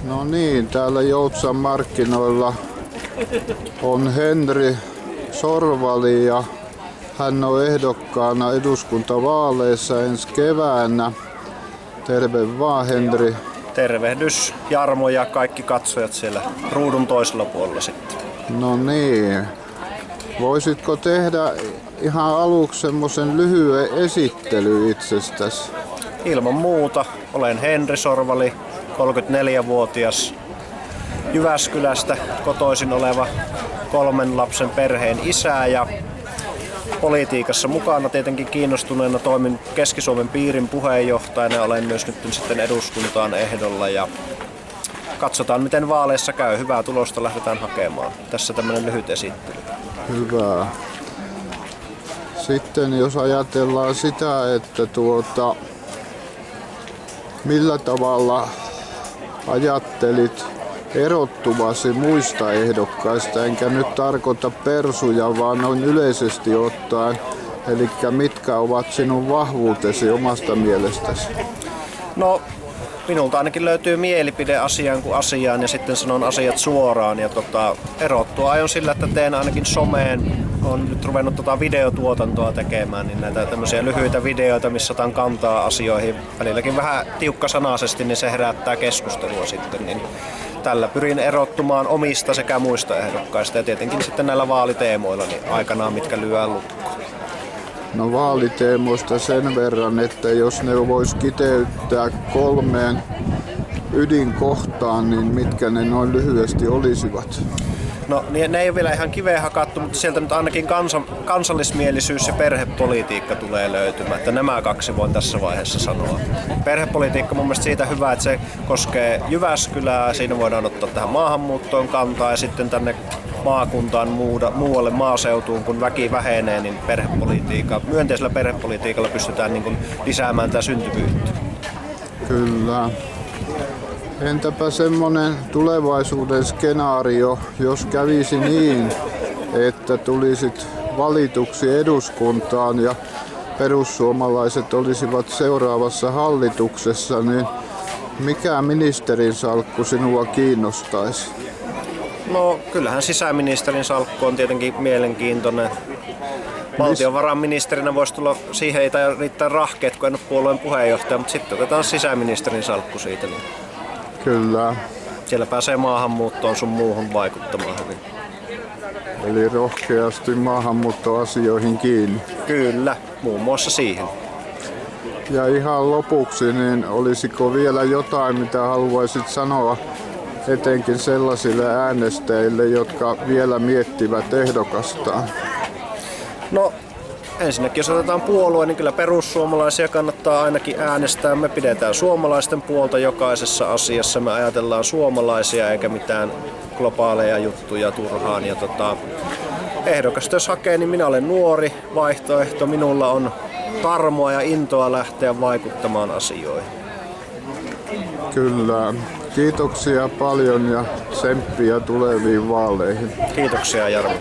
No niin, täällä Joutsan markkinoilla on Henri Sorvali ja hän on ehdokkaana eduskuntavaaleissa ensi keväänä. Terve vaan, Henri. Tervehdys Jarmo ja kaikki katsojat siellä ruudun toisella puolella sitten. No niin. Voisitko tehdä ihan aluksi semmoisen lyhyen esittely itsestäsi? Ilman muuta. Olen Henri Sorvali, 34-vuotias Jyväskylästä kotoisin oleva 3 lapsen perheen isä ja politiikassa mukana tietenkin kiinnostuneena toimin Keski-Suomen piirin puheenjohtajana ja olen myös nyt sitten eduskuntaan ehdolla ja katsotaan miten vaaleissa käy. Hyvää tulosta lähdetään hakemaan. Tässä tämmöinen lyhyt esittely. Hyvä. Sitten jos ajatellaan sitä, että millä tavalla ajattelit erottuvasi muista ehdokkaista, enkä nyt tarkoita persuja, vaan noin yleisesti ottaen, eli mitkä ovat sinun vahvuutesi omasta mielestäsi? No, minulta ainakin löytyy mielipide asiaan kuin asiaan ja sitten sanon asiat suoraan. Ja erottua aion sillä, että teen ainakin someen. Olen nyt ruvennut videotuotantoa tekemään, niin näitä tämmöisiä lyhyitä videoita, missä otan kantaa asioihin. Välilläkin vähän tiukkasanaisesti, niin se herättää keskustelua sitten. Niin tällä pyrin erottumaan omista sekä muista ehdokkaista ja tietenkin sitten näillä vaaliteemoilla niin aikanaan, mitkä lyö lukkoon. No vaaliteemoista sen verran, että jos ne vois kiteyttää 3 ydinkohtaan, niin mitkä ne noin lyhyesti olisivat? No ne ei ole vielä ihan kiveen hakattu, mutta sieltä nyt ainakin kansallismielisyys ja perhepolitiikka tulee löytymään. Että nämä 2 voin tässä vaiheessa sanoa. Perhepolitiikka mun mielestä siitä hyvä, että se koskee Jyväskylää. Siinä voidaan ottaa tähän maahanmuuttoon kantaa ja sitten tänne maakuntaan muualle maaseutuun, kun väki vähenee, niin myönteisellä perhepolitiikalla pystytään niin kuin lisäämään tätä syntyvyyttä. Kyllä. Entäpä semmonen tulevaisuuden skenaario, jos kävisi niin, että tulisit valituksi eduskuntaan ja perussuomalaiset olisivat seuraavassa hallituksessa, niin mikä ministerin salkku sinua kiinnostaisi? No kyllähän sisäministerin salkku on tietenkin mielenkiintoinen. Valtiovarainministerinä voisi tulla, siihen ei riittää rahkeet, kun en ole puolueen puheenjohtaja, mutta sitten otetaan sisäministerin salkku siitä. Niin kyllä. Siellä pääsee maahanmuuttoon sun muuhun vaikuttamaan hyvin. Eli rohkeasti maahanmuuttoasioihin kiinni. Kyllä, muun muassa siihen. Ja ihan lopuksi, niin olisiko vielä jotain, mitä haluaisit sanoa etenkin sellaisille äänestäjille, jotka vielä miettivät ehdokastaan? No ensinnäkin jos otetaan puolue, niin kyllä perussuomalaisia kannattaa ainakin äänestää. Me pidetään suomalaisten puolta jokaisessa asiassa. Me ajatellaan suomalaisia eikä mitään globaaleja juttuja turhaan. Ja ehdokasta jos hakee, niin minä olen nuori vaihtoehto. Minulla on tarmoa ja intoa lähteä vaikuttamaan asioihin. Kyllä. Kiitoksia paljon ja tsemppiä tuleviin vaaleihin. Kiitoksia Jarmo.